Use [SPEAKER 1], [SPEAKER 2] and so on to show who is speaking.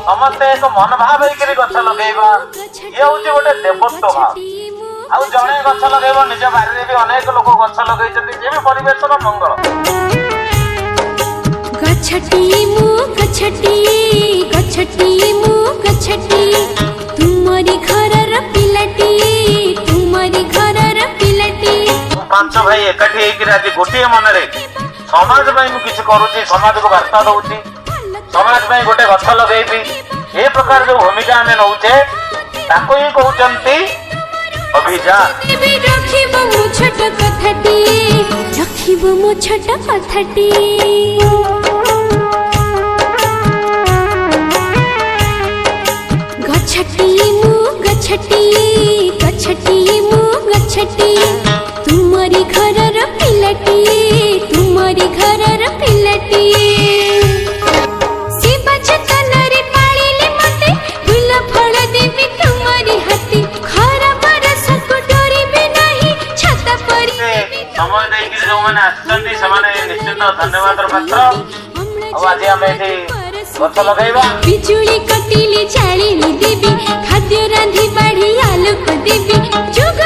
[SPEAKER 1] समस्ते एक मन भाव होकर गछ लगेगा ये हूँ गोटे देवत्व भाव। आउ जड़े गछ लगेब निज बारी भी अनेक लोक गछ लगे भी परिवेश मंगल।
[SPEAKER 2] गछटी मु गछटी गछटी मु गछटी तुमरी घरर पिलाटी तुमरी घरर पिलाटी।
[SPEAKER 1] पांच भाई एकाठी होकर आज गोटे मन समाज में किसी करुच्ची समाज को वार्ता दूसरी समाज में गोटे गछ लगेबी ए प्रकार जो भूमिका आम नौचे ताको ही कहते अभियान।
[SPEAKER 2] रखिब मो छोट कथाटी रखिब मो छोट कथाटी। गछटी मु गछटी गछटी मु गछटी तुमरी घरर पिलाटी तुमरी घरर पिलाटी। शिवा चेतनरे पाଳିले मते फूल फल देवी तुमरी हाथी खरा बरस को डरिबे नाही छाता परी।
[SPEAKER 1] समय देकी जो माने आछंती समाने निश्चित धन्यवाद पात्र। आज आम एठी गछ लगाइबा
[SPEAKER 2] बिजुली कटिले चालिनी देवी खाद्य रांधी बाढ़ी आलोक देवी।